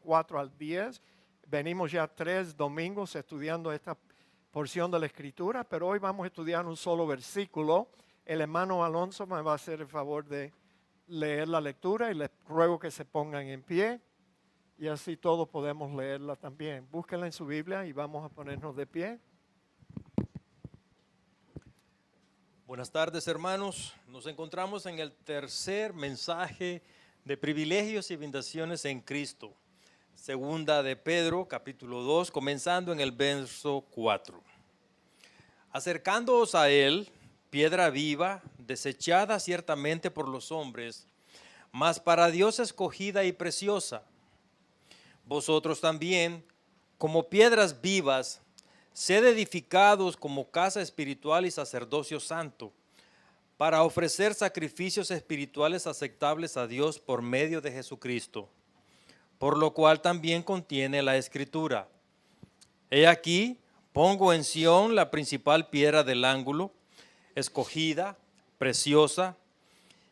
4 al 10. Venimos ya 3 domingos estudiando esta porción de la Escritura, pero hoy vamos a estudiar un solo versículo. El hermano Alonso me va a hacer el favor de leer la lectura y les ruego que se pongan en pie y así todos podemos leerla también. Búsquenla en su Biblia y vamos a ponernos de pie. Buenas tardes, hermanos. Nos encontramos en el tercer mensaje de privilegios y bendiciones en Cristo. Segunda de Pedro, capítulo 2, comenzando en el verso 4. Acercándoos a él, piedra viva, desechada ciertamente por los hombres, mas para Dios escogida y preciosa. Vosotros también, como piedras vivas, sed edificados como casa espiritual y sacerdocio santo, para ofrecer sacrificios espirituales aceptables a Dios por medio de Jesucristo, por lo cual también contiene la Escritura. He aquí, pongo en Sión la principal piedra del ángulo, escogida, preciosa,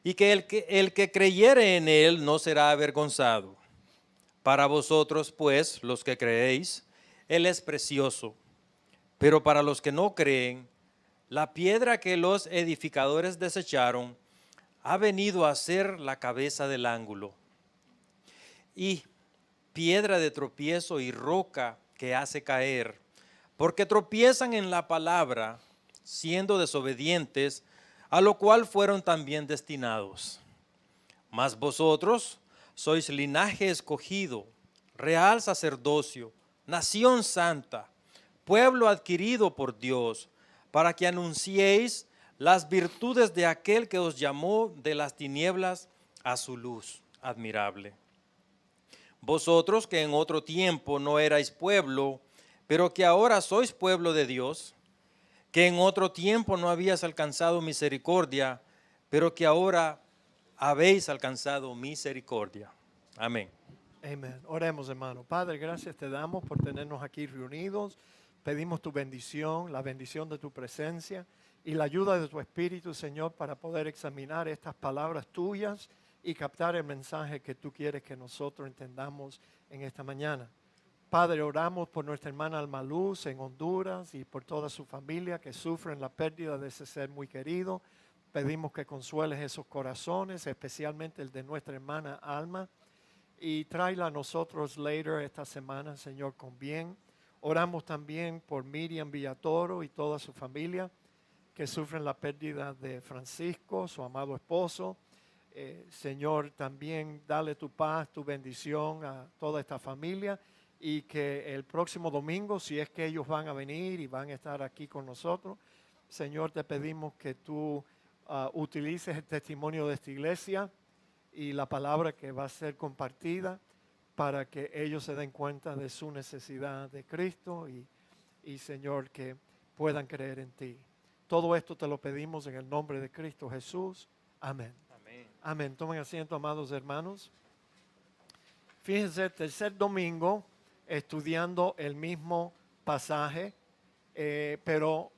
y que el que creyere en él no será avergonzado. Para vosotros, pues, los que creéis, él es precioso. Pero para los que no creen, la piedra que los edificadores desecharon ha venido a ser la cabeza del ángulo, y piedra de tropiezo y roca que hace caer, porque tropiezan en la palabra, siendo desobedientes, a lo cual fueron también destinados. Mas vosotros sois linaje escogido, real sacerdocio, nación santa, pueblo adquirido por Dios, para que anunciéis las virtudes de aquel que os llamó de las tinieblas a su luz admirable. Vosotros que en otro tiempo no erais pueblo, pero que ahora sois pueblo de Dios, que en otro tiempo no habíais alcanzado misericordia, pero que ahora habéis alcanzado misericordia. Amén. Amén. Oremos, hermano. Padre, gracias te damos por tenernos aquí reunidos. Pedimos tu bendición, la bendición de tu presencia y la ayuda de tu Espíritu, Señor, para poder examinar estas palabras tuyas y captar el mensaje que tú quieres que nosotros entendamos en esta mañana. Padre, oramos por nuestra hermana Alma Luz en Honduras y por toda su familia que sufren la pérdida de ese ser muy querido. Pedimos que consueles esos corazones, especialmente el de nuestra hermana Alma, y tráela a nosotros later esta semana, Señor, con bien. Oramos también por Miriam Villatoro y toda su familia que sufren la pérdida de Francisco, su amado esposo. Señor, también dale tu paz, tu bendición a toda esta familia y que el próximo domingo, si es que ellos van a venir y van a estar aquí con nosotros, Señor, te pedimos que tú utilices el testimonio de esta iglesia y la palabra que va a ser compartida para que ellos se den cuenta de su necesidad de Cristo y Señor, que puedan creer en ti. Todo esto te lo pedimos en el nombre de Cristo Jesús. Amén. Amén. Amén. Tomen asiento, amados hermanos. Fíjense, tercer domingo estudiando el mismo pasaje, pero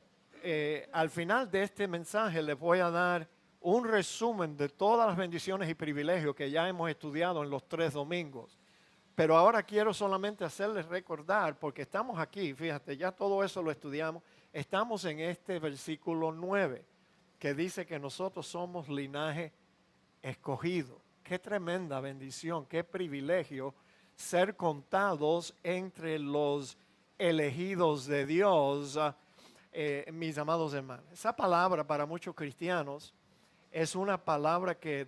al final de este mensaje les voy a dar un resumen de todas las bendiciones y privilegios que ya hemos estudiado en los 3 domingos. Pero ahora quiero solamente hacerles recordar, porque estamos aquí, fíjate, ya todo eso lo estudiamos, estamos en este versículo 9, que dice que nosotros somos linaje escogido. Qué tremenda bendición, qué privilegio ser contados entre los elegidos de Dios, mis amados hermanos. Esa palabra para muchos cristianos es una palabra que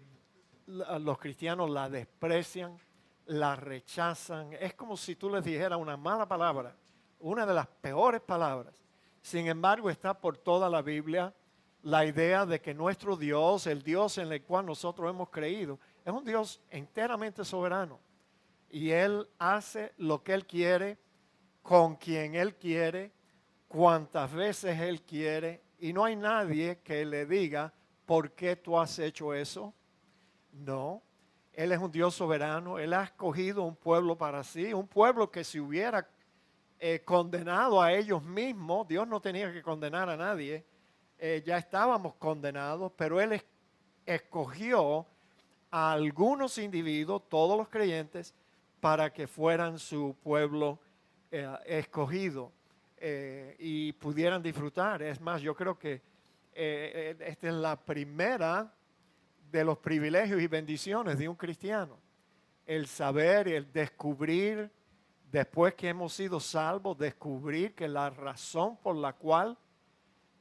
los cristianos la desprecian, la rechazan. Es como si tú les dijeras una mala palabra, una de las peores palabras. Sin embargo, está por toda la Biblia la idea de que nuestro Dios, el Dios en el cual nosotros hemos creído, es un Dios enteramente soberano. Y Él hace lo que Él quiere, con quien Él quiere, cuantas veces Él quiere. Y no hay nadie que le diga, ¿por qué tú has hecho eso? No, Él es un Dios soberano. Él ha escogido un pueblo para sí, un pueblo que si hubiera condenado a ellos mismos, Dios no tenía que condenar a nadie, ya estábamos condenados, pero Él escogió a algunos individuos, todos los creyentes, para que fueran su pueblo escogido y pudieran disfrutar. Es más, yo creo que esta es la primera de los privilegios y bendiciones de un cristiano. El saber, el descubrir, después que hemos sido salvos, descubrir que la razón por la cual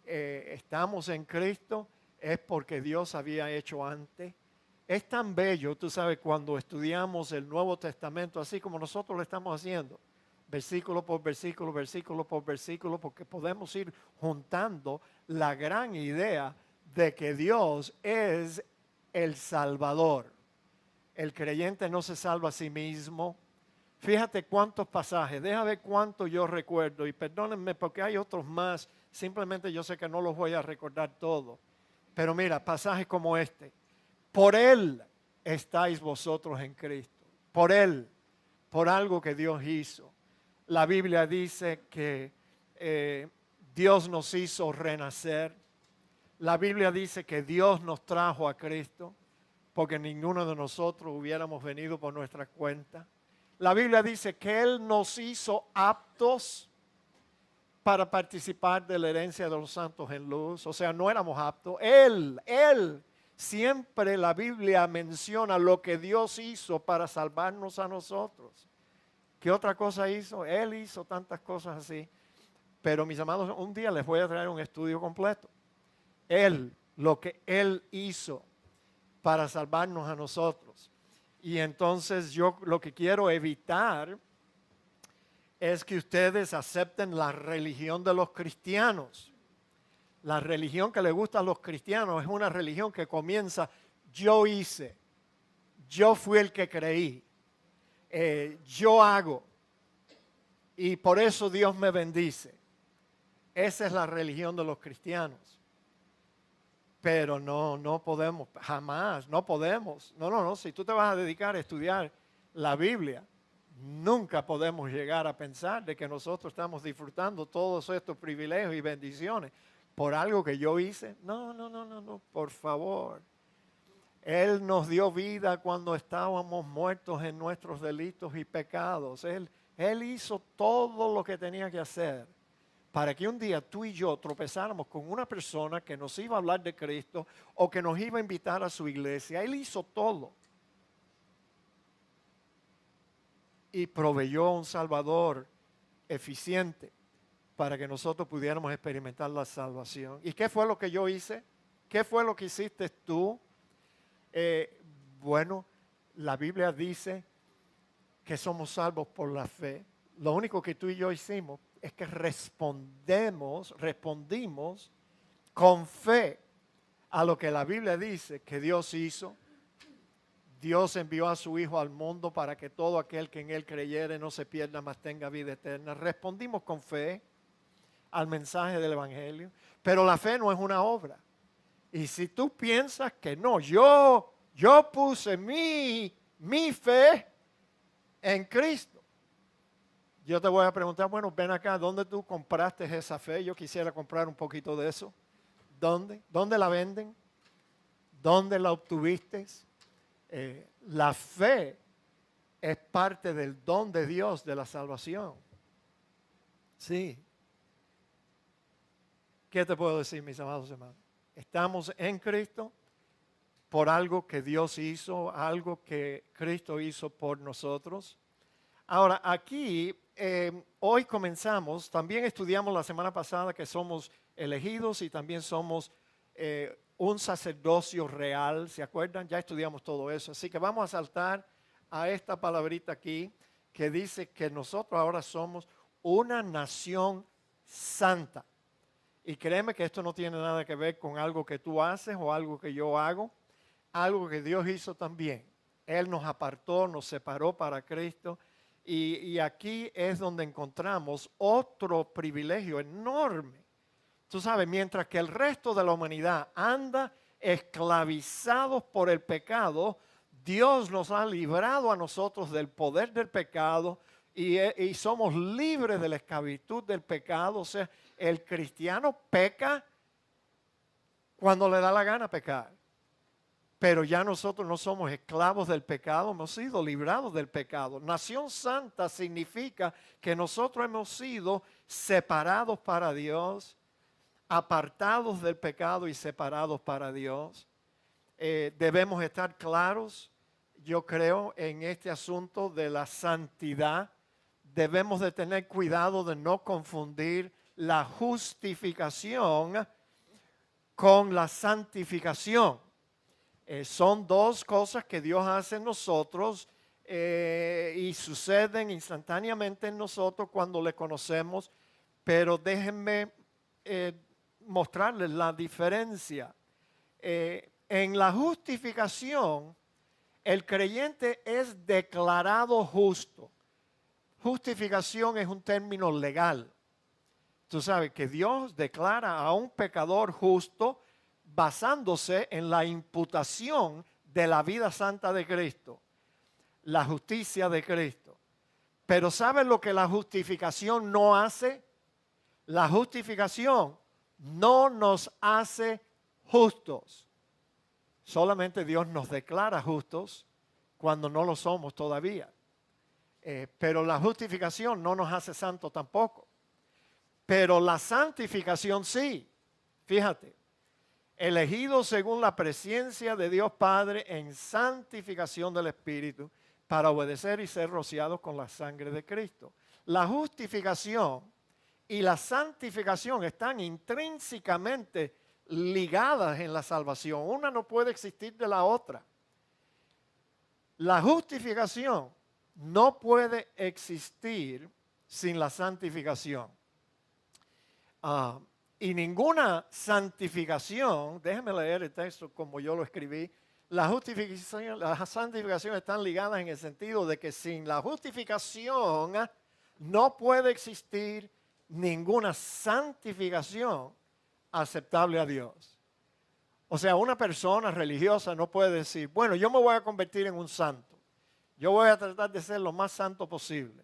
estamos en Cristo es porque Dios había hecho antes. Es tan bello, tú sabes, cuando estudiamos el Nuevo Testamento, así como nosotros lo estamos haciendo, versículo por versículo, versículo por versículo, porque podemos ir juntando la gran idea de que Dios es el Salvador. El creyente no se salva a sí mismo. Fíjate cuántos pasajes, déjame ver cuánto yo recuerdo, y perdónenme porque hay otros más, simplemente yo sé que no los voy a recordar todos. Pero mira, pasajes como este. Por Él estáis vosotros en Cristo. Por Él, por algo que Dios hizo. La Biblia dice que Dios nos hizo renacer. La Biblia dice que Dios nos trajo a Cristo, porque ninguno de nosotros hubiéramos venido por nuestra cuenta. La Biblia dice que Él nos hizo aptos para participar de la herencia de los santos en luz. O sea, no éramos aptos. Él, siempre la Biblia menciona lo que Dios hizo para salvarnos a nosotros. ¿Qué otra cosa hizo? Él hizo tantas cosas así. Pero mis amados, un día les voy a traer un estudio completo. Lo que Él hizo para salvarnos a nosotros. Y entonces yo lo que quiero evitar es que ustedes acepten la religión de los cristianos. La religión que le gusta a los cristianos es una religión que comienza, yo hice, yo fui el que creí, yo hago, y por eso Dios me bendice. Esa es la religión de los cristianos. Pero no podemos, jamás, no podemos. No, si tú te vas a dedicar a estudiar la Biblia, nunca podemos llegar a pensar de que nosotros estamos disfrutando todos estos privilegios y bendiciones por algo que yo hice. No, por favor. Él nos dio vida cuando estábamos muertos en nuestros delitos y pecados. Él hizo todo lo que tenía que hacer para que un día tú y yo tropezáramos con una persona que nos iba a hablar de Cristo o que nos iba a invitar a su iglesia. Él hizo todo. Y proveyó un Salvador eficiente para que nosotros pudiéramos experimentar la salvación. ¿Y qué fue lo que yo hice? ¿Qué fue lo que hiciste tú? Bueno, la Biblia dice que somos salvos por la fe. Lo único que tú y yo hicimos es que respondimos con fe a lo que la Biblia dice que Dios hizo. Dios envió a su Hijo al mundo para que todo aquel que en Él creyere no se pierda, mas tenga vida eterna. Respondimos con fe al mensaje del Evangelio, pero la fe no es una obra. Y si tú piensas que no, yo puse mi fe en Cristo, yo te voy a preguntar, bueno, ven acá, ¿dónde tú compraste esa fe? Yo quisiera comprar un poquito de eso. ¿Dónde? ¿Dónde la venden? ¿Dónde la obtuviste? La fe es parte del don de Dios de la salvación. Sí. ¿Qué te puedo decir, mis amados hermanos? Estamos en Cristo por algo que Dios hizo, algo que Cristo hizo por nosotros. Ahora, aquí, hoy comenzamos, también estudiamos la semana pasada que somos elegidos y también somos un sacerdocio real, ¿se acuerdan? Ya estudiamos todo eso, así que vamos a saltar a esta palabrita aquí que dice que nosotros ahora somos una nación santa. Y créeme que esto no tiene nada que ver con algo que tú haces o algo que yo hago, algo que Dios hizo también. Él nos apartó, nos separó para Cristo. Y aquí es donde encontramos otro privilegio enorme. Tú sabes, mientras que el resto de la humanidad anda esclavizados por el pecado, Dios nos ha librado a nosotros del poder del pecado y somos libres de la esclavitud del pecado. O sea, el cristiano peca cuando le da la gana pecar. pero ya nosotros no somos esclavos del pecado, hemos sido librados del pecado. Nación santa significa que nosotros hemos sido separados para Dios, apartados del pecado y separados para Dios. Debemos estar claros, yo creo, en este asunto de la santidad. Debemos de tener cuidado de no confundir la justificación con la santificación. Son dos cosas que Dios hace en nosotros y suceden instantáneamente en nosotros cuando le conocemos, pero déjenme mostrarles la diferencia. En la justificación, el creyente es declarado justo. Justificación es un término legal. Tú sabes que Dios declara a un pecador justo basándose en la imputación de la vida santa de Cristo, la justicia de Cristo. Pero ¿sabes lo que la justificación no hace? La justificación no nos hace justos. Solamente Dios nos declara justos cuando no lo somos todavía. Pero la justificación no nos hace santos tampoco. Pero la santificación sí. Fíjate, elegidos según la presencia de Dios Padre en santificación del Espíritu para obedecer y ser rociados con la sangre de Cristo. La justificación y la santificación están intrínsecamente ligadas en la salvación. Una no puede existir de la otra. La justificación no puede existir sin la santificación. Y ninguna santificación, déjenme leer el texto como yo lo escribí, la justificación, la santificación están ligadas en el sentido de que sin la justificación no puede existir ninguna santificación aceptable a Dios. O sea, una persona religiosa no puede decir, bueno, yo me voy a convertir en un santo. Yo voy a tratar de ser lo más santo posible.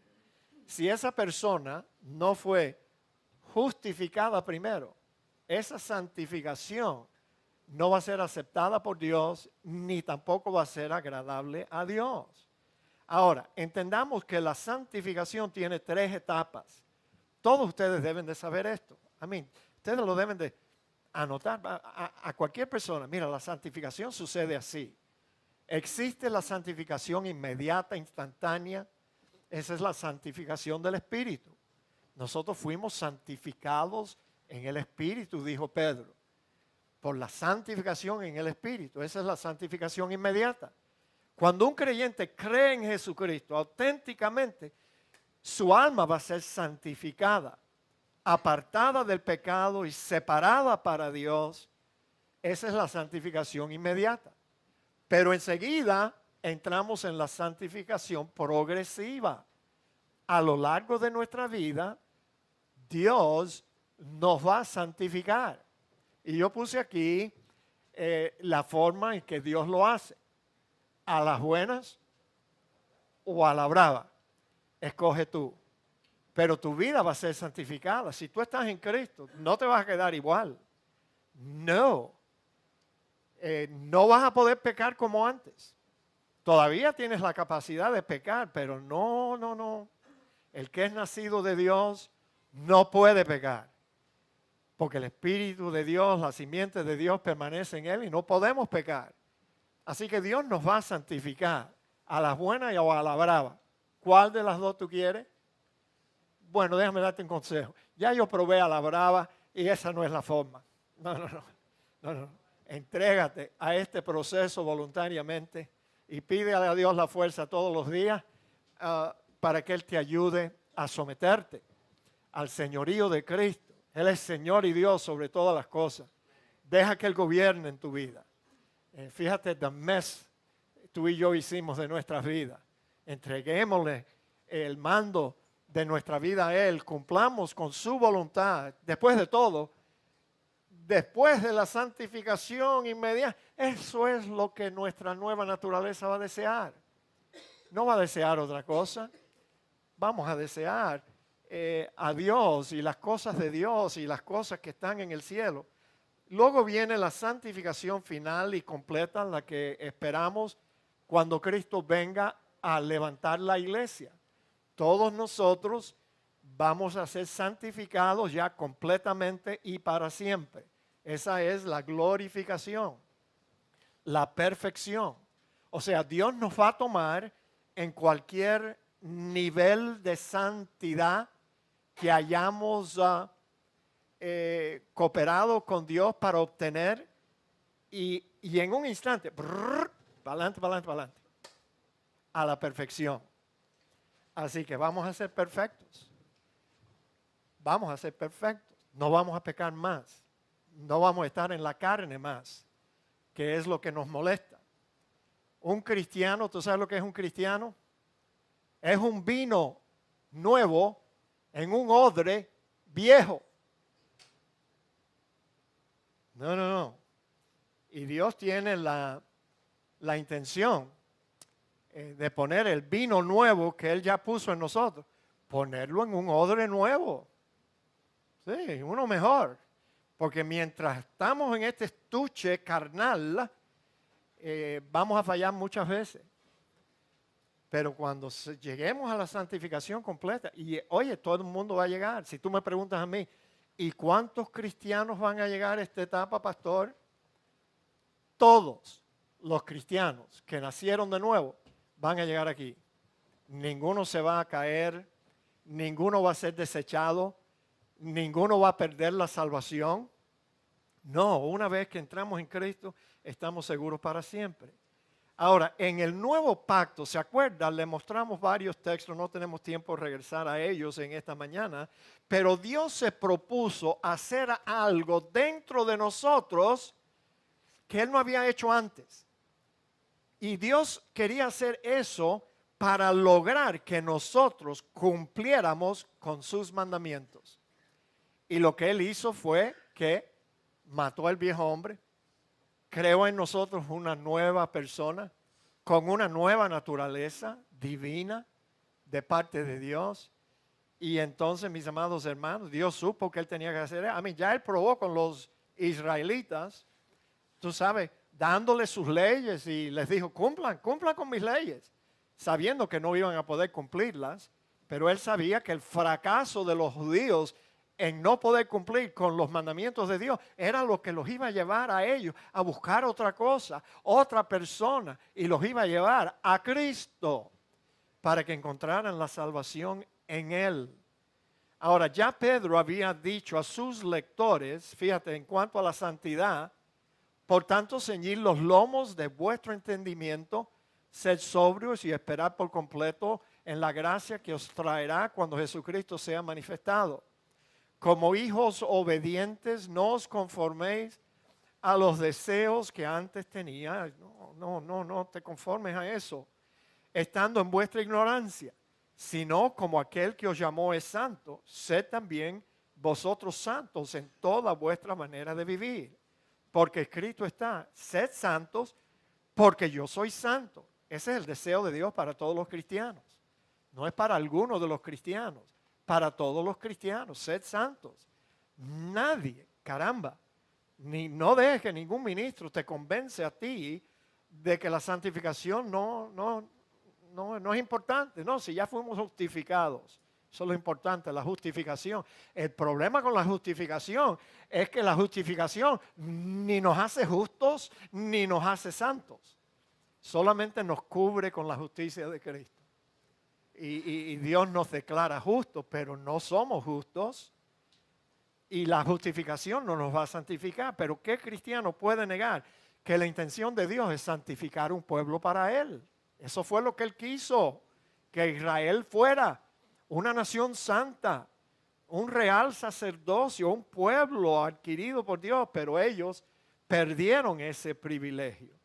Si esa persona no fue justificada primero, esa santificación no va a ser aceptada por Dios ni tampoco va a ser agradable a Dios. Ahora, entendamos que la santificación tiene 3 etapas. Todos ustedes deben de saber esto. Ustedes lo deben de anotar a cualquier persona. Mira, la santificación sucede así. Existe la santificación inmediata, instantánea. Esa es la santificación del Espíritu. Nosotros fuimos santificados en el Espíritu, dijo Pedro, por la santificación en el Espíritu. Esa es la santificación inmediata. Cuando un creyente cree en Jesucristo auténticamente, su alma va a ser santificada, apartada del pecado y separada para Dios. Esa es la santificación inmediata. Pero enseguida entramos en la santificación progresiva. A lo largo de nuestra vida, Dios nos va a santificar. Y yo puse aquí la forma en que Dios lo hace. A las buenas o a la brava. Escoge tú. Pero tu vida va a ser santificada. Si tú estás en Cristo, no te vas a quedar igual. No. No vas a poder pecar como antes. Todavía tienes la capacidad de pecar, pero no. El que es nacido de Dios no puede pecar. Porque el Espíritu de Dios, la simiente de Dios permanece en él y no podemos pecar. Así que Dios nos va a santificar a las buenas y a la brava. ¿Cuál de las dos tú quieres? Bueno, déjame darte un consejo. Ya yo probé a la brava y esa no es la forma. No. Entrégate a este proceso voluntariamente y pídele a Dios la fuerza todos los días para que Él te ayude a someterte al señorío de Cristo. Él es Señor y Dios sobre todas las cosas. Deja que Él gobierne en tu vida. Fíjate el mes tú y yo hicimos de nuestras vidas. Entreguémosle el mando de nuestra vida a Él. Cumplamos con su voluntad. Después de todo, después de la santificación inmediata, eso es lo que nuestra nueva naturaleza va a desear. No va a desear otra cosa. Vamos a desear a Dios y las cosas de Dios y las cosas que están en el cielo. Luego viene la santificación final y completa, la que esperamos cuando Cristo venga a levantar la iglesia. Todos nosotros vamos a ser santificados ya completamente y para siempre. Esa es la glorificación, la perfección. O sea, Dios nos va a tomar en cualquier nivel de santidad que hayamos cooperado con Dios para obtener y en un instante, para adelante, para adelante, para adelante, a la perfección. Así que vamos a ser perfectos. Vamos a ser perfectos. No vamos a pecar más. No vamos a estar en la carne más, que es lo que nos molesta. Un cristiano, ¿tú sabes lo que es un cristiano? Es un vino nuevo en un odre viejo. No. Y Dios tiene la intención de poner el vino nuevo que Él ya puso en nosotros, ponerlo en un odre nuevo. Sí, uno mejor. Porque mientras estamos en este estuche carnal, vamos a fallar muchas veces. Pero cuando lleguemos a la santificación completa, y oye, todo el mundo va a llegar. Si tú me preguntas a mí, ¿y cuántos cristianos van a llegar a esta etapa, pastor? Todos los cristianos que nacieron de nuevo van a llegar aquí. Ninguno se va a caer, ninguno va a ser desechado, ninguno va a perder la salvación. No, una vez que entramos en Cristo, estamos seguros para siempre. Ahora, en el nuevo pacto, ¿se acuerdan? Le mostramos varios textos, no tenemos tiempo de regresar a ellos en esta mañana, pero Dios se propuso hacer algo dentro de nosotros que Él no había hecho antes. Y Dios quería hacer eso para lograr que nosotros cumpliéramos con sus mandamientos. Y lo que Él hizo fue que mató al viejo hombre, creó en nosotros una nueva persona con una nueva naturaleza divina de parte de Dios. Y entonces, mis amados hermanos, Dios supo que Él tenía que hacer. Ya Él probó con los israelitas, tú sabes, dándoles sus leyes y les dijo, cumplan con mis leyes, sabiendo que no iban a poder cumplirlas, pero Él sabía que el fracaso de los judíos en no poder cumplir con los mandamientos de Dios era lo que los iba a llevar a ellos a buscar otra cosa, otra persona, y los iba a llevar a Cristo para que encontraran la salvación en Él. Ahora, ya Pedro había dicho a sus lectores, fíjate, en cuanto a la santidad, por tanto, ceñid los lomos de vuestro entendimiento, sed sobrios y esperad por completo en la gracia que os traerá cuando Jesucristo sea manifestado. Como hijos obedientes, no os conforméis a los deseos que antes tenía. No te conformes a eso, estando en vuestra ignorancia, sino como aquel que os llamó es santo, sed también vosotros santos en toda vuestra manera de vivir. Porque escrito está, sed santos porque yo soy santo. Ese es el deseo de Dios para todos los cristianos. No es para algunos de los cristianos. Para todos los cristianos, sed santos. Nadie, caramba, no dejes que ningún ministro te convence a ti de que la santificación no es importante. No, si ya fuimos justificados, eso es lo importante, la justificación. El problema con la justificación es que la justificación ni nos hace justos ni nos hace santos. Solamente nos cubre con la justicia de Cristo. Y Dios nos declara justos, pero no somos justos. Y la justificación no nos va a santificar. Pero ¿qué cristiano puede negar que la intención de Dios es santificar un pueblo para Él? Eso fue lo que Él quiso, que Israel fuera una nación santa, un real sacerdocio, un pueblo adquirido por Dios, pero ellos perdieron ese privilegio.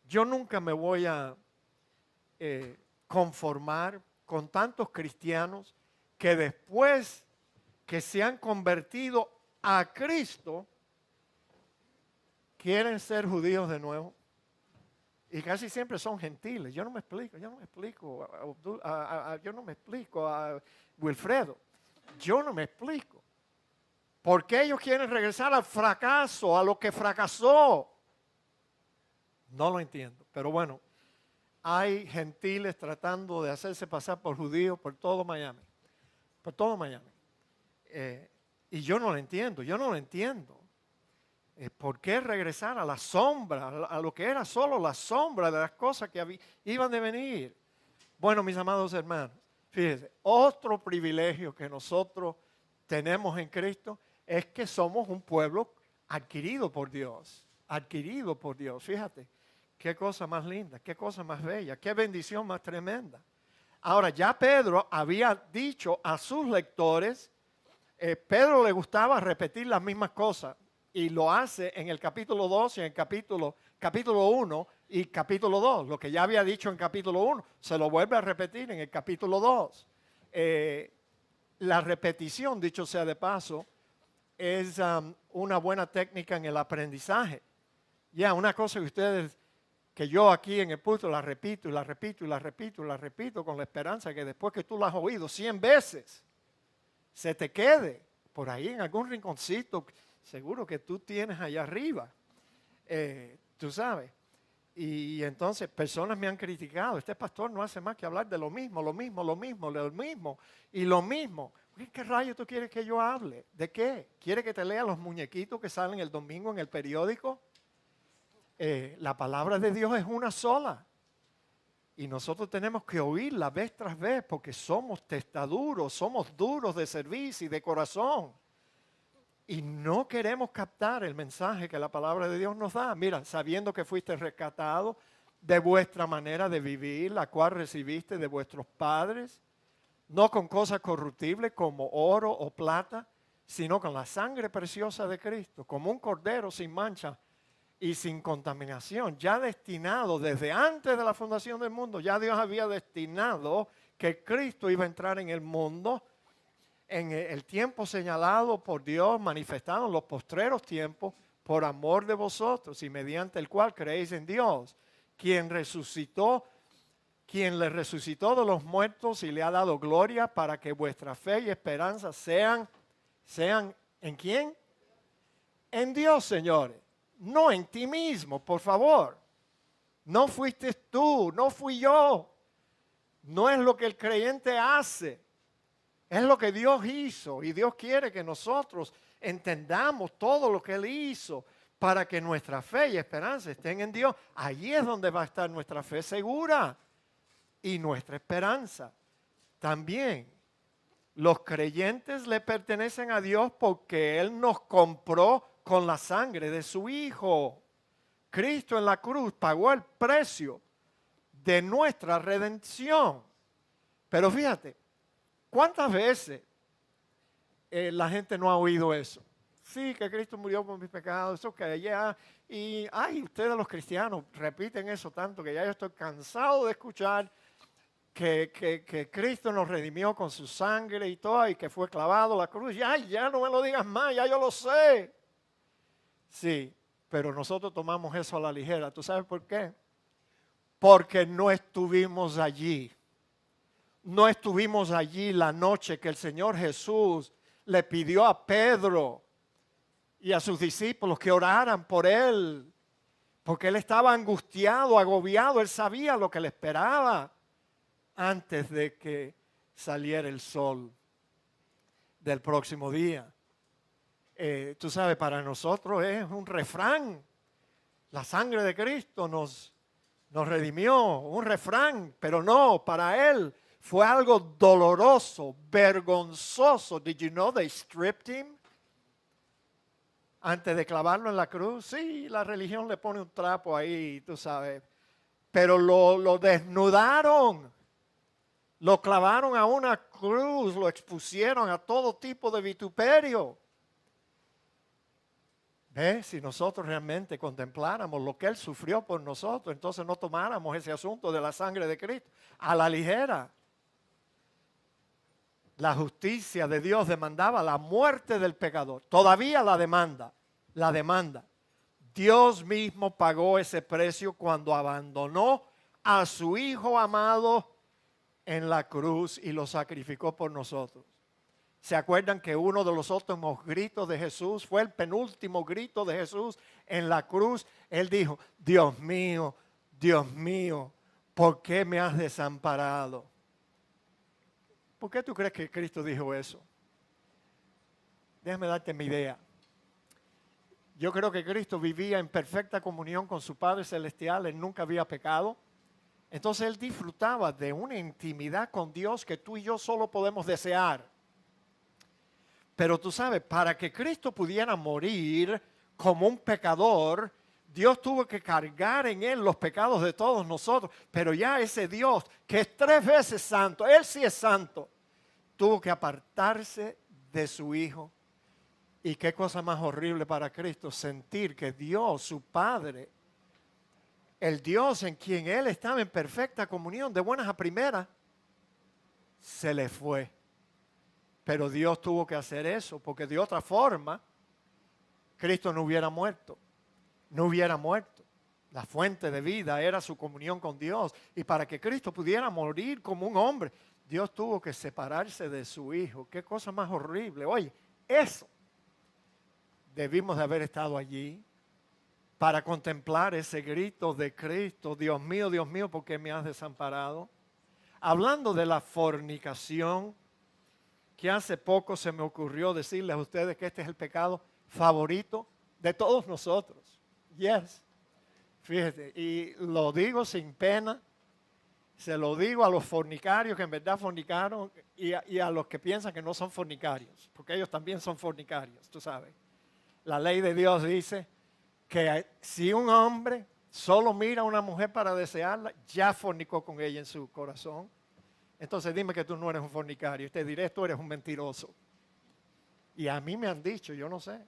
Yo nunca me voy a conformar con tantos cristianos que después que se han convertido a Cristo, quieren ser judíos de nuevo. Y casi siempre son gentiles. Yo no me explico a Wilfredo. Yo no me explico. ¿Por qué ellos quieren regresar al fracaso, a lo que fracasó? No lo entiendo. Pero bueno, hay gentiles tratando de hacerse pasar por judíos por todo Miami. Por todo Miami. Y yo no lo entiendo, ¿Por qué regresar a la sombra, a lo que era solo la sombra de las cosas que iban de venir? Bueno, mis amados hermanos, fíjense, otro privilegio que nosotros tenemos en Cristo es que somos un pueblo adquirido por Dios, fíjate, qué cosa más linda, qué cosa más bella, qué bendición más tremenda. Ahora, ya Pedro había dicho a sus lectores, Pedro le gustaba repetir las mismas cosas y lo hace en el capítulo 2 y en el capítulo 1 y capítulo 2. Lo que ya había dicho en capítulo 1 se lo vuelve a repetir en el capítulo 2. La repetición, dicho sea de paso, es una buena técnica en el aprendizaje. Una cosa que yo aquí en el púlpito la repito y la repito y la repito y la repito con la esperanza que después que tú la has oído 100 veces, se te quede por ahí en algún rinconcito, seguro que tú tienes allá arriba, tú sabes. Y entonces personas me han criticado, este pastor no hace más que hablar de lo mismo. ¿Qué rayo tú quieres que yo hable? ¿De qué? ¿Quieres que te lea los muñequitos que salen el domingo en el periódico? La palabra de Dios es una sola. Y nosotros tenemos que oírla vez tras vez porque somos testaduros, somos duros de servicio y de corazón. Y no queremos captar el mensaje que la palabra de Dios nos da. Mira, sabiendo que fuiste rescatado de vuestra manera de vivir, la cual recibiste de vuestros padres, no con cosas corruptibles como oro o plata, sino con la sangre preciosa de Cristo, como un cordero sin mancha y sin contaminación, ya destinado desde antes de la fundación del mundo. Ya Dios había destinado que Cristo iba a entrar en el mundo en el tiempo señalado por Dios, manifestado en los postreros tiempos, por amor de vosotros y mediante el cual creéis en Dios, quien le resucitó de los muertos y le ha dado gloria para que vuestra fe y esperanza sean ¿en quién? En Dios, señores. No en ti mismo, por favor. No fuiste tú, no fui yo. No es lo que el creyente hace. Es lo que Dios hizo y Dios quiere que nosotros entendamos todo lo que Él hizo para que nuestra fe y esperanza estén en Dios. Allí es donde va a estar nuestra fe segura y nuestra esperanza. También los creyentes le pertenecen a Dios porque Él nos compró con la sangre de su Hijo. Cristo en la cruz pagó el precio de nuestra redención. Pero fíjate, ¿cuántas veces la gente no ha oído eso? Sí, que Cristo murió por mis pecados, eso que ya. Y, ustedes los cristianos repiten eso tanto que ya yo estoy cansado de escuchar que Cristo nos redimió con su sangre y todo, y que fue clavado a la cruz. Ya no me lo digas más, ya yo lo sé. Sí, pero nosotros tomamos eso a la ligera. ¿Tú sabes por qué? Porque no estuvimos allí. No estuvimos allí la noche que el Señor Jesús le pidió a Pedro y a sus discípulos que oraran por él. Porque él estaba angustiado, agobiado. Él sabía lo que le esperaba antes de que saliera el sol del próximo día. Tú sabes, para nosotros es un refrán. La sangre de Cristo nos redimió, un refrán, pero no, para Él fue algo doloroso, vergonzoso. Did you know they stripped him? Antes de clavarlo en la cruz. Sí, la religión le pone un trapo ahí, tú sabes. Pero lo desnudaron. Lo clavaron a una cruz, lo expusieron a todo tipo de vituperio. Si nosotros realmente contempláramos lo que Él sufrió por nosotros, entonces no tomáramos ese asunto de la sangre de Cristo a la ligera. La justicia de Dios demandaba la muerte del pecador. Todavía la demanda. Dios mismo pagó ese precio cuando abandonó a su Hijo amado en la cruz y lo sacrificó por nosotros. ¿Se acuerdan que uno de los últimos gritos de Jesús fue el penúltimo grito de Jesús en la cruz? Él dijo, Dios mío, ¿por qué me has desamparado? ¿Por qué tú crees que Cristo dijo eso? Déjame darte mi idea. Yo creo que Cristo vivía en perfecta comunión con su Padre Celestial. Él nunca había pecado. Entonces Él disfrutaba de una intimidad con Dios que tú y yo solo podemos desear. Pero tú sabes, para que Cristo pudiera morir como un pecador, Dios tuvo que cargar en Él los pecados de todos nosotros. Pero ya ese Dios, que es 3 veces santo, Él sí es santo, tuvo que apartarse de su Hijo. Y qué cosa más horrible para Cristo, sentir que Dios, su Padre, el Dios en quien Él estaba en perfecta comunión, de buenas a primeras, se le fue. Pero Dios tuvo que hacer eso, porque de otra forma, Cristo no hubiera muerto. No hubiera muerto. La fuente de vida era su comunión con Dios. Y para que Cristo pudiera morir como un hombre, Dios tuvo que separarse de su Hijo. Qué cosa más horrible. Oye, eso debimos de haber estado allí para contemplar ese grito de Cristo. Dios mío, ¿por qué me has desamparado? Hablando de la fornicación, que hace poco se me ocurrió decirles a ustedes que este es el pecado favorito de todos nosotros. Yes. Fíjate, y lo digo sin pena, se lo digo a los fornicarios que en verdad fornicaron y a los que piensan que no son fornicarios, porque ellos también son fornicarios, tú sabes. La ley de Dios dice que si un hombre solo mira a una mujer para desearla, ya fornicó con ella en su corazón. Entonces dime que tú no eres un fornicario. Y te diré, tú eres un mentiroso. Y a mí me han dicho, yo no sé,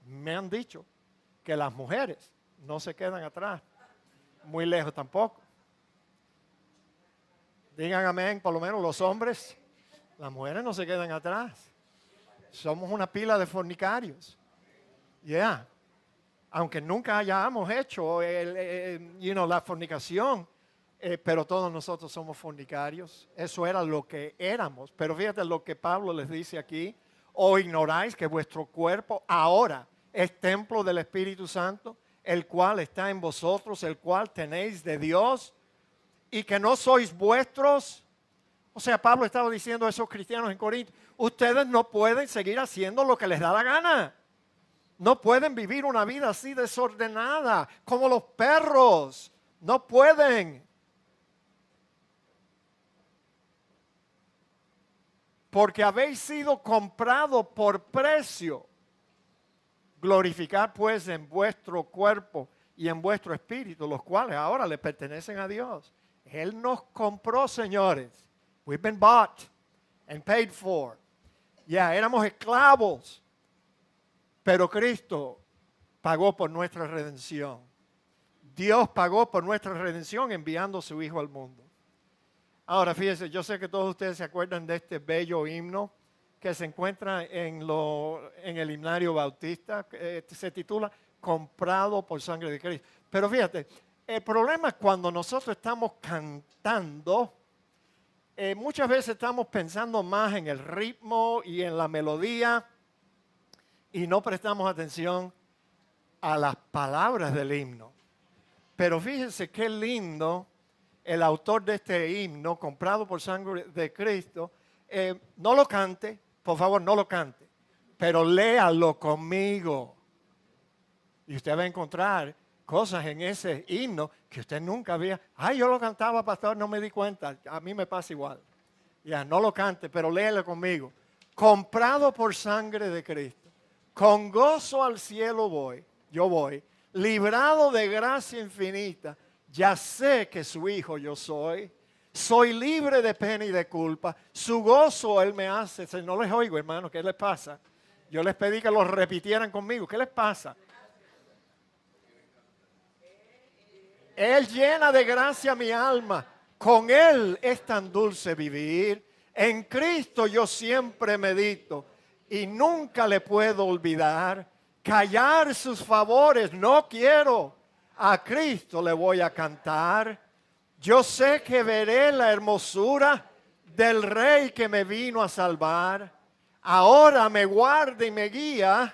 me han dicho que las mujeres no se quedan atrás, muy lejos tampoco. Digan amén, por lo menos los hombres, las mujeres no se quedan atrás. Somos una pila de fornicarios. Ya, aunque nunca hayamos hecho la fornicación, pero todos nosotros somos fornicarios. Eso era lo que éramos. Pero fíjate lo que Pablo les dice aquí. ¿O ignoráis que vuestro cuerpo ahora es templo del Espíritu Santo, el cual está en vosotros, el cual tenéis de Dios, y que no sois vuestros? O sea, Pablo estaba diciendo a esos cristianos en Corinto, ustedes no pueden seguir haciendo lo que les da la gana. No pueden vivir una vida así desordenada, como los perros. No pueden. Porque habéis sido comprados por precio. Glorificad pues en vuestro cuerpo y en vuestro espíritu, los cuales ahora le pertenecen a Dios. Él nos compró, señores. We've been bought and paid for. Ya, éramos esclavos. Pero Cristo pagó por nuestra redención. Dios pagó por nuestra redención enviando a su Hijo al mundo. Ahora, fíjense, yo sé que todos ustedes se acuerdan de este bello himno que se encuentra en el himnario bautista. Se titula Comprado por sangre de Cristo. Pero fíjate, el problema es cuando nosotros estamos cantando, muchas veces estamos pensando más en el ritmo y en la melodía, y no prestamos atención a las palabras del himno. Pero fíjense qué lindo el autor de este himno, comprado por sangre de Cristo. No lo cante, por favor, no lo cante, pero léalo conmigo. Y usted va a encontrar cosas en ese himno que usted nunca había. Ay, yo lo cantaba, pastor, no me di cuenta. A mí me pasa igual. Ya, no lo cante, pero léalo conmigo. Comprado por sangre de Cristo. Con gozo al cielo voy, yo voy, librado de gracia infinita, ya sé que su hijo yo soy libre de pena y de culpa, su gozo Él me hace. No les oigo, hermano, ¿qué les pasa? Yo les pedí que lo repitieran conmigo, ¿qué les pasa? Él llena de gracia mi alma, con Él es tan dulce vivir, en Cristo yo siempre medito, y nunca le puedo olvidar, callar sus favores no quiero, a Cristo le voy a cantar. Yo sé que veré la hermosura del Rey que me vino a salvar. ahora me guarda y me guía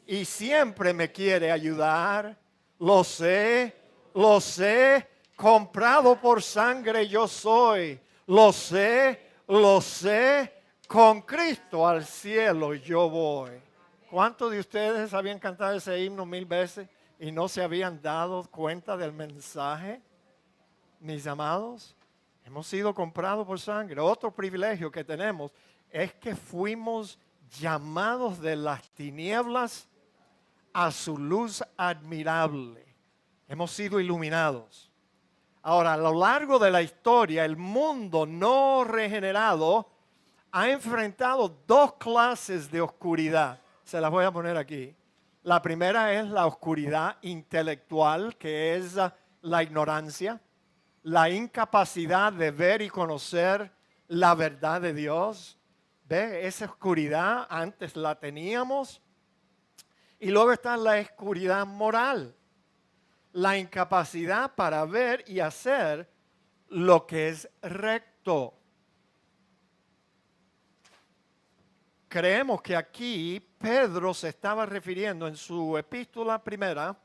y siempre me quiere ayudar. Lo sé, comprado por sangre yo soy. Lo sé, con Cristo al cielo yo voy. ¿Cuántos de ustedes habían cantado ese himno 1000 veces y no se habían dado cuenta del mensaje? Mis amados, hemos sido comprados por sangre. Otro privilegio que tenemos es que fuimos llamados de las tinieblas a su luz admirable. Hemos sido iluminados. Ahora, a lo largo de la historia, el mundo no regenerado ha enfrentado dos clases de oscuridad. Se las voy a poner aquí. La primera es la oscuridad intelectual, que es la ignorancia, la incapacidad de ver y conocer la verdad de Dios. ¿Ve? Esa oscuridad antes la teníamos. Y luego está la oscuridad moral, la incapacidad para ver y hacer lo que es recto. Creemos que aquí Pedro se estaba refiriendo en su epístola primera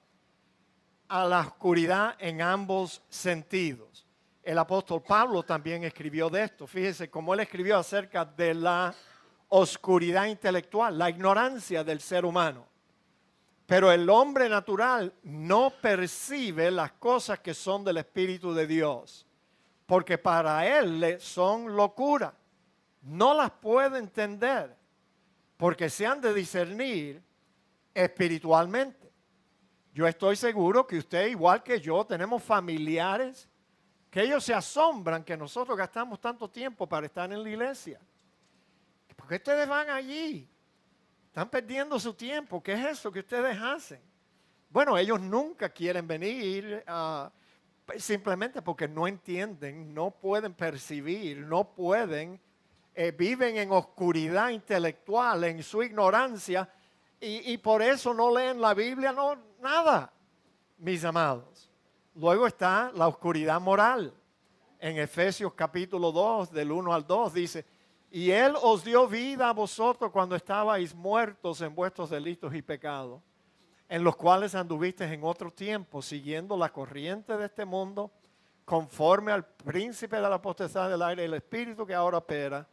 a la oscuridad en ambos sentidos. El apóstol Pablo también escribió de esto. Fíjese cómo él escribió acerca de la oscuridad intelectual, la ignorancia del ser humano. Pero el hombre natural no percibe las cosas que son del Espíritu de Dios, porque para él son locura. No las puede entender, porque se han de discernir espiritualmente. Yo estoy seguro que usted, igual que yo, tenemos familiares que ellos se asombran que nosotros gastamos tanto tiempo para estar en la iglesia. ¿Por qué ustedes van allí? Están perdiendo su tiempo. ¿Qué es eso que ustedes hacen? Bueno, ellos nunca quieren venir simplemente porque no entienden, no pueden percibir, no pueden, viven en oscuridad intelectual, en su ignorancia, y por eso no leen la Biblia, no, nada, mis amados. Luego está la oscuridad moral. En Efesios capítulo 2, del 1 al 2, dice: y Él os dio vida a vosotros cuando estabais muertos en vuestros delitos y pecados, en los cuales anduvisteis en otro tiempo, siguiendo la corriente de este mundo, conforme al príncipe de la potestad del aire, el espíritu que ahora opera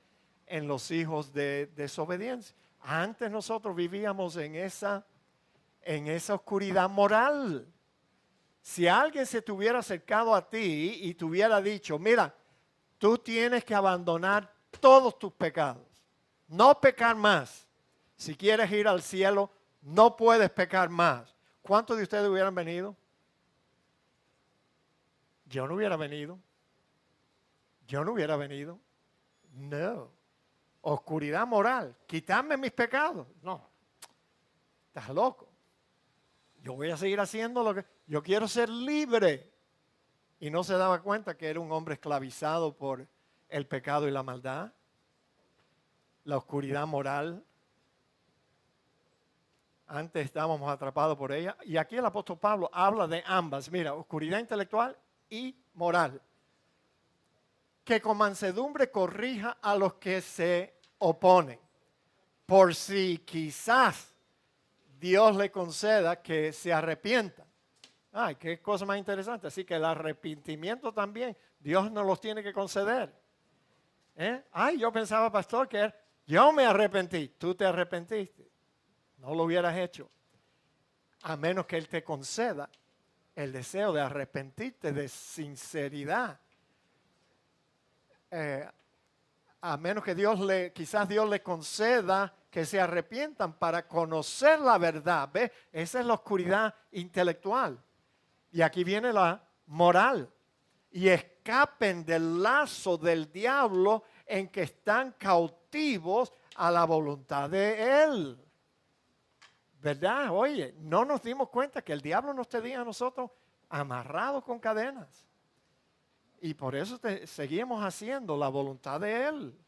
en los hijos de desobediencia. Antes nosotros vivíamos en esa oscuridad moral. Si alguien se te hubiera acercado a ti y te hubiera dicho: mira, tú tienes que abandonar todos tus pecados, no pecar más. Si quieres ir al cielo, no puedes pecar más. ¿Cuántos de ustedes hubieran venido? Yo no hubiera venido. Yo no hubiera venido. No. Oscuridad moral. Quitarme mis pecados. No. Estás loco. Yo voy a seguir haciendo lo que... Yo quiero ser libre. Y no se daba cuenta que era un hombre esclavizado por el pecado y la maldad, la oscuridad moral. Antes estábamos atrapados por ella. Y aquí el apóstol Pablo habla de ambas. Mira, oscuridad intelectual y moral. Que con mansedumbre corrija a los que se oponen, por si quizás Dios le conceda que se arrepientan. Ay, qué cosa más interesante. Así que el arrepentimiento también Dios nos los tiene que conceder. Ay, yo pensaba, pastor, que yo me arrepentí. Tú te arrepentiste. No lo hubieras hecho. A menos que Él te conceda el deseo de arrepentirte de sinceridad. A menos que quizás Dios le conceda que se arrepientan para conocer la verdad. ¿Ves? Esa es la oscuridad intelectual. Y aquí viene la moral. Y escapen del lazo del diablo en que están cautivos a la voluntad de Él. ¿Verdad? Oye, no nos dimos cuenta que el diablo nos tenía a nosotros amarrados con cadenas. Y por eso seguimos haciendo la voluntad de Él.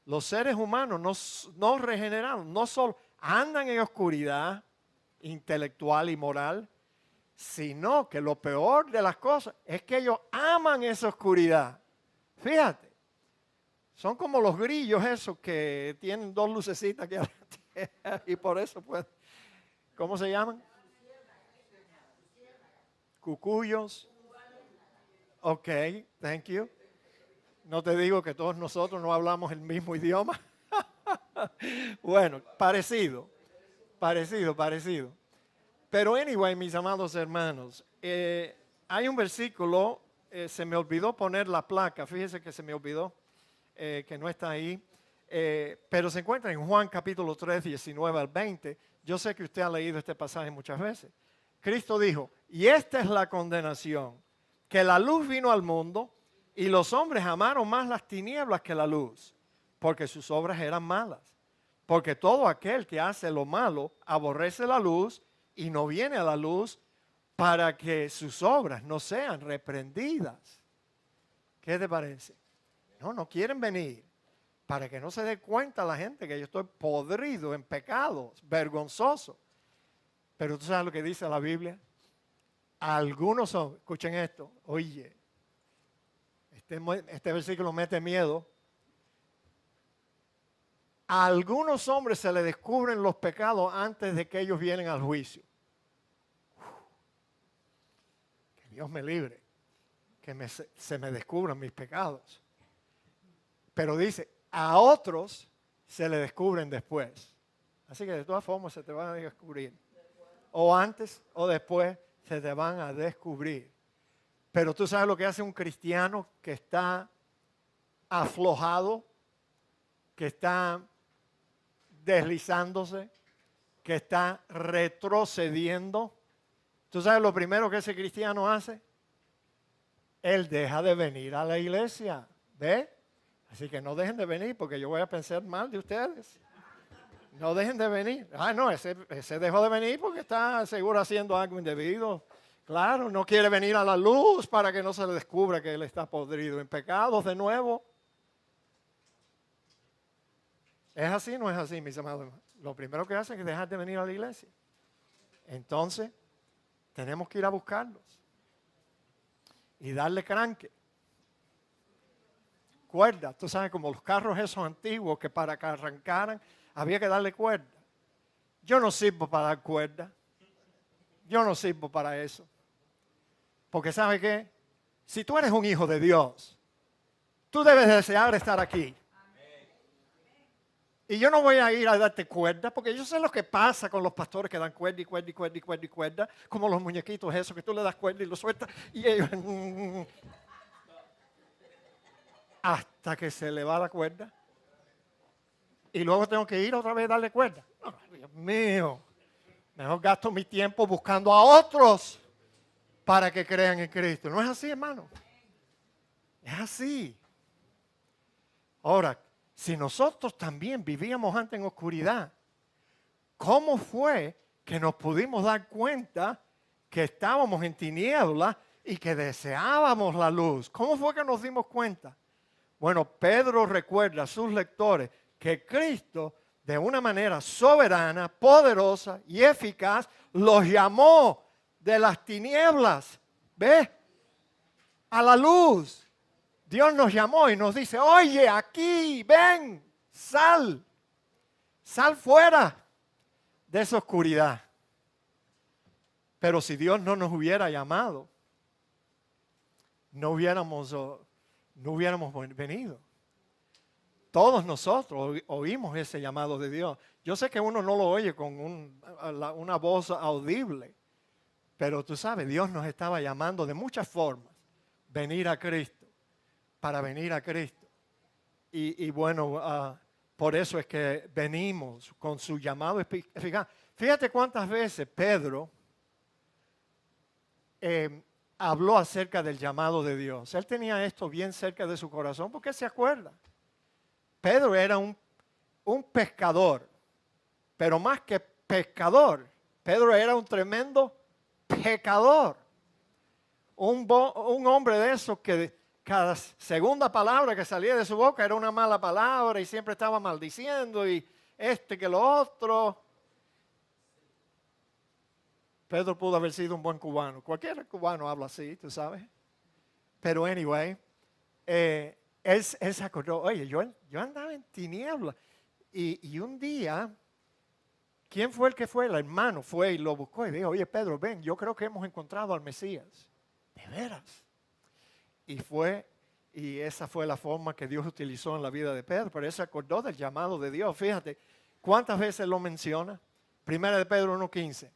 Los seres humanos no regenerados, no solo andan en oscuridad intelectual y moral, sino que lo peor de las cosas es que ellos aman esa oscuridad. Fíjate, Son como los grillos esos que tienen dos lucecitas que y por eso pues, ¿cómo se llaman? Cucuyos. Ok, thank you. No te digo que todos nosotros no hablamos el mismo idioma. Bueno, parecido. Pero anyway, mis amados hermanos, hay un versículo, se me olvidó poner la placa, fíjese que se me olvidó, que no está ahí, pero se encuentra en Juan capítulo 3, 19 al 20. Yo sé que usted ha leído este pasaje muchas veces. Cristo dijo, y esta es la condenación, que la luz vino al mundo y los hombres amaron más las tinieblas que la luz, porque sus obras eran malas. Porque todo aquel que hace lo malo aborrece la luz y no viene a la luz para que sus obras no sean reprendidas. ¿Qué te parece? No quieren venir para que no se dé cuenta la gente que yo estoy podrido en pecados, vergonzoso. Pero tú sabes lo que dice la Biblia. Algunos son, escuchen esto, oye, este versículo mete miedo. A algunos hombres se les descubren los pecados antes de que ellos vienen al juicio. Que Dios me libre, que se me descubran mis pecados. Pero dice, a otros se les descubren después. Así que de todas formas se te van a descubrir. O antes o después se te van a descubrir. Pero tú sabes lo que hace un cristiano que está aflojado, que está deslizándose, que está retrocediendo. ¿Tú sabes lo primero que ese cristiano hace? Él deja de venir a la iglesia. ¿Ve? Así que no dejen de venir porque yo voy a pensar mal de ustedes. No dejen de venir. No, ese dejó de venir porque está seguro haciendo algo indebido. Claro, no quiere venir a la luz para que no se le descubra que él está podrido en pecados de nuevo. ¿Es así o no es así, mis amados? Lo primero que hacen es dejar de venir a la iglesia. Entonces, tenemos que ir a buscarlos y darle cranque. Cuerda, tú sabes, como los carros esos antiguos que para que arrancaran había que darle cuerda. Yo no sirvo para dar cuerda. Yo no sirvo para eso. Porque ¿sabe qué? Si tú eres un hijo de Dios, tú debes desear estar aquí. Y yo no voy a ir a darte cuerda, porque yo sé lo que pasa con los pastores que dan cuerda y cuerda y cuerda y cuerda y cuerda, como los muñequitos esos que tú le das cuerda y los sueltas y ellos hasta que se le va la cuerda. Y luego tengo que ir otra vez a darle cuerda. Oh, Dios mío, mejor gasto mi tiempo buscando a otros para que crean en Cristo. ¿No es así, hermano? Es así. Ahora, si nosotros también vivíamos antes en oscuridad, ¿cómo fue que nos pudimos dar cuenta que estábamos en tinieblas y que deseábamos la luz? ¿Cómo fue que nos dimos cuenta? Bueno, Pedro recuerda a sus lectores que Cristo, de una manera soberana, poderosa y eficaz, los llamó de las tinieblas, ¿ves? A la luz. Dios nos llamó y nos dice, oye, aquí, ven, sal fuera de esa oscuridad. Pero si Dios no nos hubiera llamado, no hubiéramos venido. Todos nosotros oímos ese llamado de Dios. Yo sé que uno no lo oye con una voz audible, pero tú sabes, Dios nos estaba llamando de muchas formas, venir a Cristo. Para venir a Cristo. Y bueno, por eso es que venimos con su llamado eficaz. Fíjate cuántas veces Pedro habló acerca del llamado de Dios. Él tenía esto bien cerca de su corazón porque se acuerda. Pedro era un pescador, pero más que pescador, Pedro era un tremendo pecador. Un hombre de esos que cada segunda palabra que salía de su boca era una mala palabra y siempre estaba maldiciendo y que lo otro. Pedro pudo haber sido un buen cubano. Cualquier cubano habla así, tú sabes. Pero anyway, él se acordó, oye, yo andaba en tinieblas. Y un día, ¿quién fue el que fue? El hermano fue y lo buscó y dijo, oye Pedro, ven, yo creo que hemos encontrado al Mesías. De veras. Y fue, y esa fue la forma que Dios utilizó en la vida de Pedro. Pero él se acordó del llamado de Dios. Fíjate, ¿cuántas veces lo menciona? Primera de Pedro 1:15.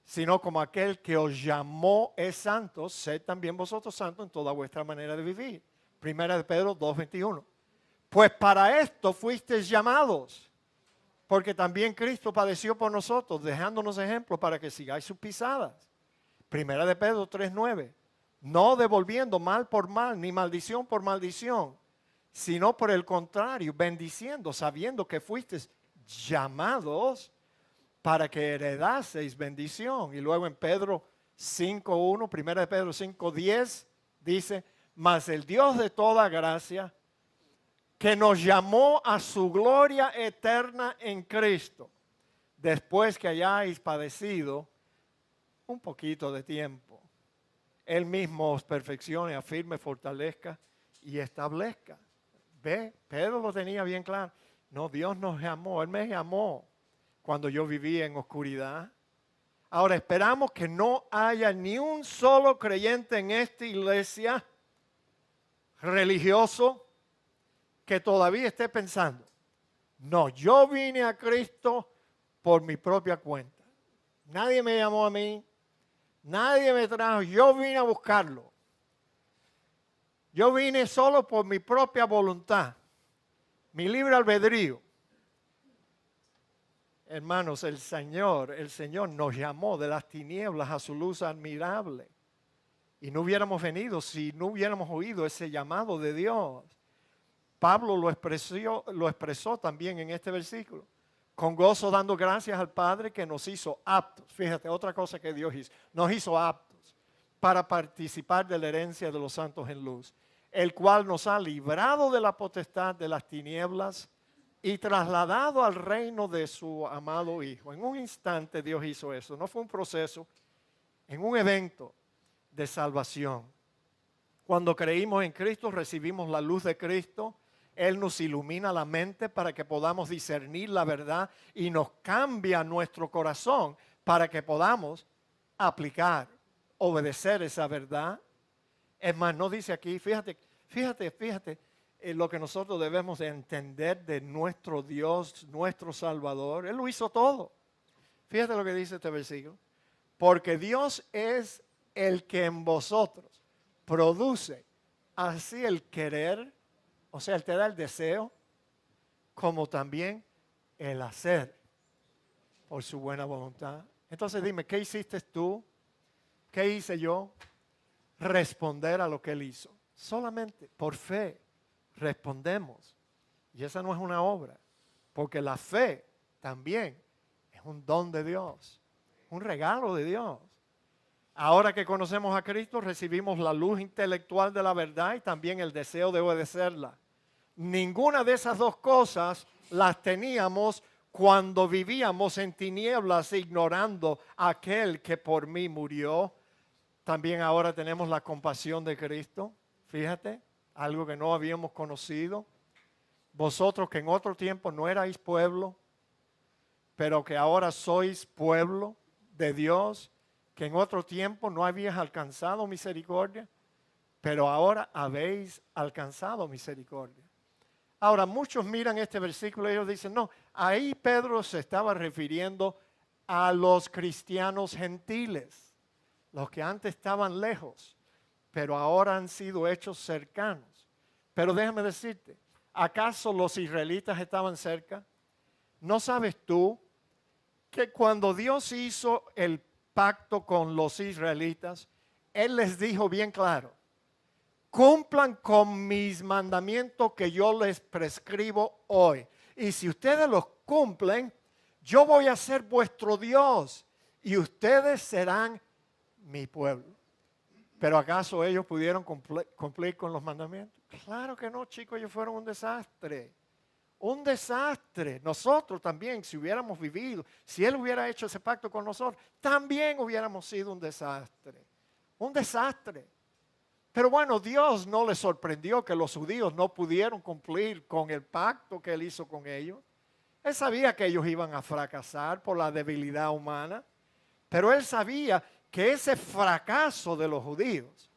Sino como aquel que os llamó es santo, sed también vosotros santos en toda vuestra manera de vivir. Primera de Pedro 2:21. Pues para esto fuisteis llamados, porque también Cristo padeció por nosotros, dejándonos ejemplo para que sigáis sus pisadas. Primera de Pedro 3:9. No devolviendo mal por mal, ni maldición por maldición, sino por el contrario, bendiciendo, sabiendo que fuisteis llamados para que heredaseis bendición. Y luego en Pedro 5:1, primera de Pedro 5:10, dice, mas el Dios de toda gracia, que nos llamó a su gloria eterna en Cristo, después que hayáis padecido un poquito de tiempo, Él mismo os perfeccione, afirme, fortalezca y establezca. Ve, Pedro lo tenía bien claro. No, Dios nos llamó, Él me llamó cuando yo vivía en oscuridad. Ahora esperamos que no haya ni un solo creyente en esta iglesia religioso que todavía esté pensando, no, yo vine a Cristo por mi propia cuenta. Nadie me llamó a mí, nadie me trajo, yo vine a buscarlo. Yo vine solo por mi propia voluntad, mi libre albedrío. Hermanos, el Señor nos llamó de las tinieblas a su luz admirable. Y no hubiéramos venido si no hubiéramos oído ese llamado de Dios. Pablo lo expresó también en este versículo. Con gozo dando gracias al Padre que nos hizo aptos. Fíjate, otra cosa que Dios hizo. Nos hizo aptos para participar de la herencia de los santos en luz. El cual nos ha librado de la potestad de las tinieblas y trasladado al reino de su amado Hijo. En un instante Dios hizo eso. No fue un proceso, en un evento de salvación. Cuando creímos en Cristo, recibimos la luz de Cristo. Él nos ilumina la mente para que podamos discernir la verdad y nos cambia nuestro corazón para que podamos aplicar, obedecer esa verdad. Es más, no dice aquí, fíjate, lo que nosotros debemos de entender de nuestro Dios, nuestro Salvador. Él lo hizo todo. Fíjate lo que dice este versículo. Porque Dios es el que en vosotros produce así el querer, o sea, Él te da el deseo, como también el hacer por su buena voluntad. Entonces dime, ¿qué hiciste tú? ¿Qué hice yo? Responder a lo que Él hizo. Solamente por fe respondemos. Y esa no es una obra, porque la fe también es un don de Dios, un regalo de Dios. Ahora que conocemos a Cristo, recibimos la luz intelectual de la verdad y también el deseo de obedecerla. Ninguna de esas dos cosas las teníamos cuando vivíamos en tinieblas, ignorando a aquel que por mí murió. También ahora tenemos la compasión de Cristo. Fíjate, algo que no habíamos conocido. Vosotros que en otro tiempo no erais pueblo, pero que ahora sois pueblo de Dios, que en otro tiempo no habías alcanzado misericordia, pero ahora habéis alcanzado misericordia. Ahora, muchos miran este versículo y ellos dicen, no, ahí Pedro se estaba refiriendo a los cristianos gentiles, los que antes estaban lejos, pero ahora han sido hechos cercanos. Pero déjame decirte, ¿acaso los israelitas estaban cerca? ¿No sabes tú que cuando Dios hizo el pacto con los israelitas, Él les dijo bien claro, cumplan con mis mandamientos que yo les prescribo hoy. Y si ustedes los cumplen, yo voy a ser vuestro Dios y ustedes serán mi pueblo. ¿Pero acaso ellos pudieron cumplir con los mandamientos? Claro que no, chicos, ellos fueron un desastre. Un desastre. Nosotros también, si hubiéramos vivido, si Él hubiera hecho ese pacto con nosotros, también hubiéramos sido un desastre. Un desastre. Pero bueno, Dios no les sorprendió que los judíos no pudieron cumplir con el pacto que Él hizo con ellos. Él sabía que ellos iban a fracasar por la debilidad humana, pero Él sabía que ese fracaso de los judíos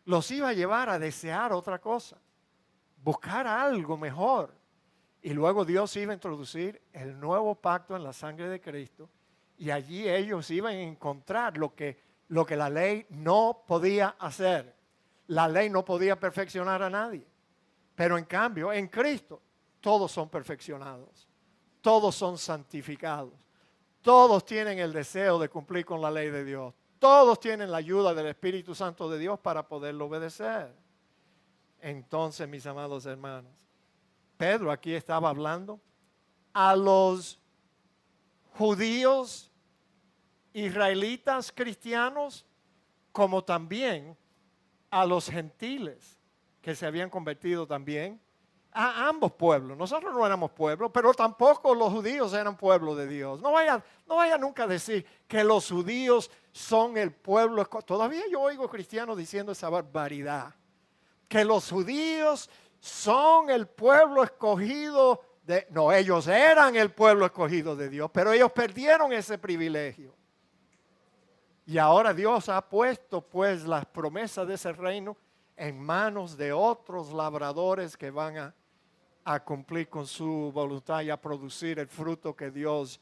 los iba a llevar a desear otra cosa, buscar algo mejor. Y luego Dios iba a introducir el nuevo pacto en la sangre de Cristo, y allí ellos iban a encontrar lo que la ley no podía hacer. La ley no podía perfeccionar a nadie, pero en cambio en Cristo todos son perfeccionados, todos son santificados, todos tienen el deseo de cumplir con la ley de Dios, todos tienen la ayuda del Espíritu Santo de Dios para poderlo obedecer. Entonces, mis amados hermanos, Pedro aquí estaba hablando a los judíos, israelitas, cristianos, como también a los gentiles que se habían convertido también, a ambos pueblos. Nosotros no éramos pueblo, pero tampoco los judíos eran pueblo de Dios. No vaya nunca a decir que los judíos son el pueblo. Todavía yo oigo cristianos diciendo esa barbaridad, que los judíos son el pueblo escogido de... No, ellos eran el pueblo escogido de Dios, pero ellos perdieron ese privilegio. Y ahora Dios ha puesto pues las promesas de ese reino en manos de otros labradores que van a cumplir con su voluntad y a producir el fruto que Dios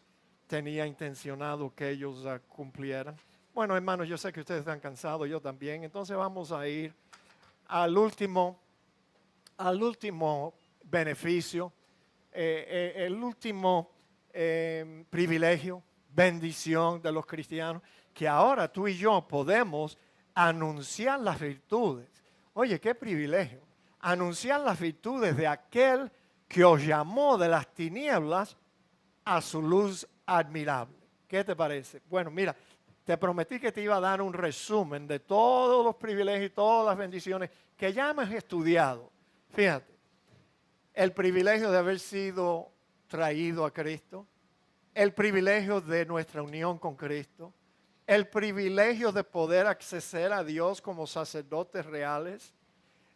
tenía intencionado que ellos cumplieran. Bueno, hermanos, yo sé que ustedes están cansados, yo también. Entonces vamos a ir al último beneficio, el último privilegio, bendición de los cristianos, que ahora tú y yo podemos anunciar las virtudes. Oye, qué privilegio. Anunciar las virtudes de aquel que os llamó de las tinieblas a su luz admirable. ¿Qué te parece? Bueno, mira, te prometí que te iba a dar un resumen de todos los privilegios y todas las bendiciones que ya hemos estudiado. Fíjate, el privilegio de haber sido traído a Cristo, el privilegio de nuestra unión con Cristo, el privilegio de poder acceder a Dios como sacerdotes reales,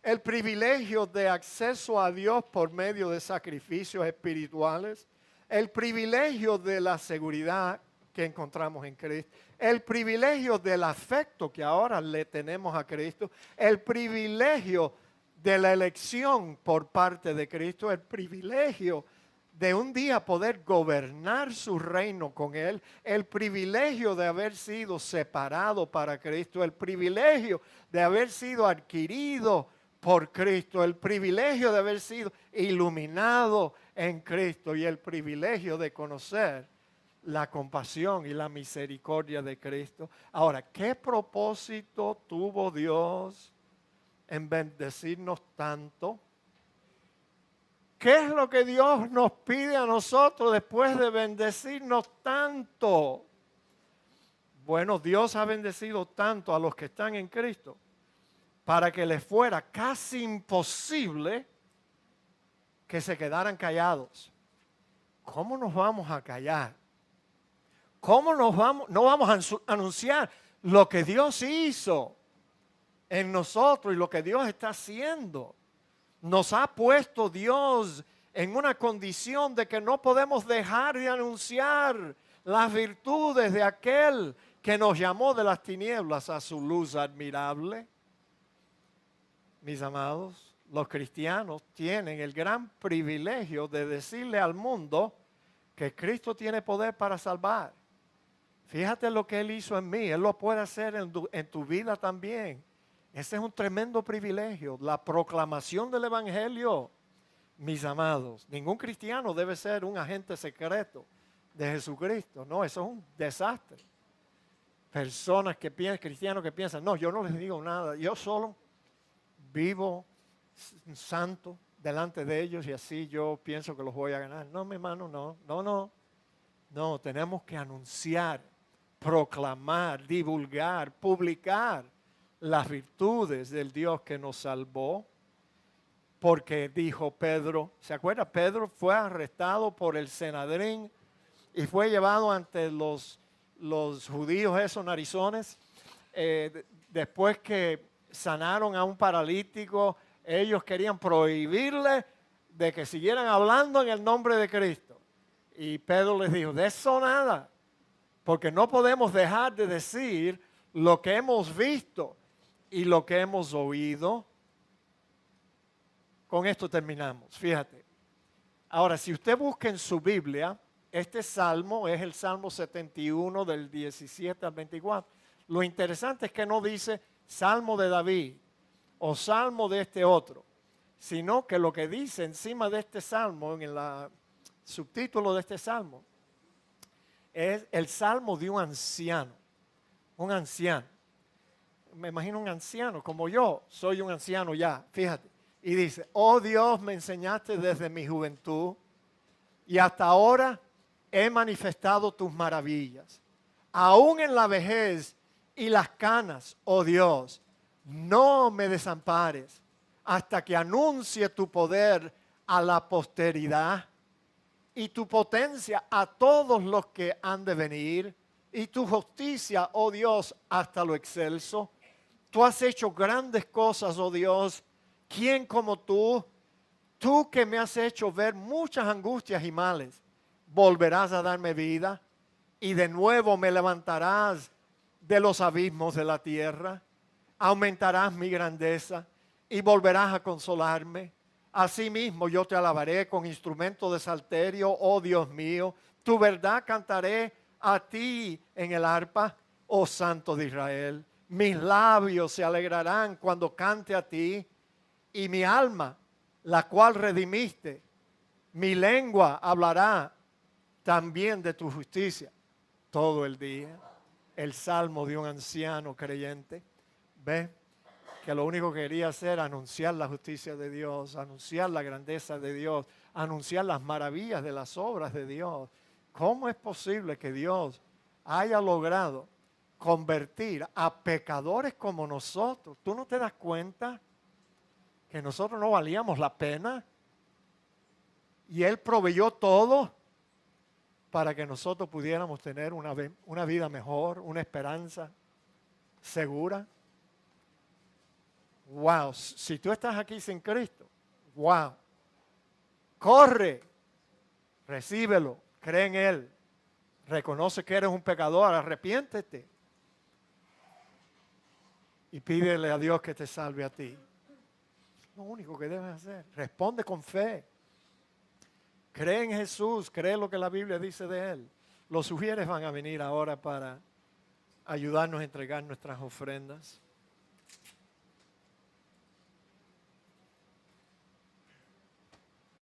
el privilegio de acceso a Dios por medio de sacrificios espirituales, el privilegio de la seguridad que encontramos en Cristo, el privilegio del afecto que ahora le tenemos a Cristo, el privilegio de la elección por parte de Cristo, el privilegio de un día poder gobernar su reino con Él, el privilegio de haber sido separado para Cristo, el privilegio de haber sido adquirido por Cristo, el privilegio de haber sido iluminado en Cristo y el privilegio de conocer la compasión y la misericordia de Cristo. Ahora, ¿qué propósito tuvo Dios en bendecirnos tanto? ¿Qué es lo que Dios nos pide a nosotros después de bendecirnos tanto? Bueno, Dios ha bendecido tanto a los que están en Cristo para que les fuera casi imposible que se quedaran callados. ¿Cómo nos vamos a callar? ¿Cómo no vamos a anunciar lo que Dios hizo en nosotros y lo que Dios está haciendo? Nos ha puesto Dios en una condición de que no podemos dejar de anunciar las virtudes de aquel que nos llamó de las tinieblas a su luz admirable. Mis amados, los cristianos tienen el gran privilegio de decirle al mundo que Cristo tiene poder para salvar. Fíjate lo que Él hizo en mí, Él lo puede hacer en tu vida también. Ese es un tremendo privilegio, la proclamación del Evangelio. Mis amados, ningún cristiano debe ser un agente secreto de Jesucristo. No, eso es un desastre. Personas que piensan, cristianos que piensan, no, yo no les digo nada, yo solo vivo santo delante de ellos y así yo pienso que los voy a ganar. No, mi hermano, no, tenemos que anunciar, proclamar, divulgar, publicar las virtudes del Dios que nos salvó, porque dijo Pedro, ¿se acuerda? Pedro fue arrestado por el Sanedrín y fue llevado ante los judíos esos narizones, después que sanaron a un paralítico, ellos querían prohibirle de que siguieran hablando en el nombre de Cristo. Y Pedro les dijo, de eso nada, porque no podemos dejar de decir lo que hemos visto y lo que hemos oído. Con esto terminamos, fíjate. Ahora, si usted busca en su Biblia, este salmo es el Salmo 71 del 17 al 24. Lo interesante es que no dice Salmo de David o Salmo de este otro, sino que lo que dice encima de este salmo, en el subtítulo de este salmo, es el salmo de un anciano. Un anciano. Me imagino un anciano, como yo, soy un anciano ya, fíjate. Y dice, oh Dios, me enseñaste desde mi juventud y hasta ahora he manifestado tus maravillas. Aún en la vejez y las canas, oh Dios, no me desampares hasta que anuncie tu poder a la posteridad y tu potencia a todos los que han de venir y tu justicia, oh Dios, hasta lo excelso. Tú has hecho grandes cosas, oh Dios. ¿Quién como tú? Tú que me has hecho ver muchas angustias y males, volverás a darme vida y de nuevo me levantarás de los abismos de la tierra. Aumentarás mi grandeza y volverás a consolarme. Asimismo yo te alabaré con instrumento de salterio, oh Dios mío. Tu verdad cantaré a ti en el arpa, oh Santo de Israel. Mis labios se alegrarán cuando cante a ti, y mi alma, la cual redimiste, mi lengua hablará también de tu justicia todo el día. El salmo de un anciano creyente. ¿Ves? Que lo único que quería hacer era anunciar la justicia de Dios, anunciar la grandeza de Dios, anunciar las maravillas de las obras de Dios. ¿Cómo es posible que Dios haya logrado convertir a pecadores como nosotros? ¿Tú no te das cuenta que nosotros no valíamos la pena? Y Él proveyó todo para que nosotros pudiéramos tener una vida mejor, una esperanza segura. Wow, si tú estás aquí sin Cristo, wow, corre, recíbelo, cree en Él, reconoce que eres un pecador, arrepiéntete y pídele a Dios que te salve a ti. Lo único que debes hacer, responde con fe, cree en Jesús, cree lo que la Biblia dice de Él. Los sugieres van a venir ahora para ayudarnos a entregar nuestras ofrendas.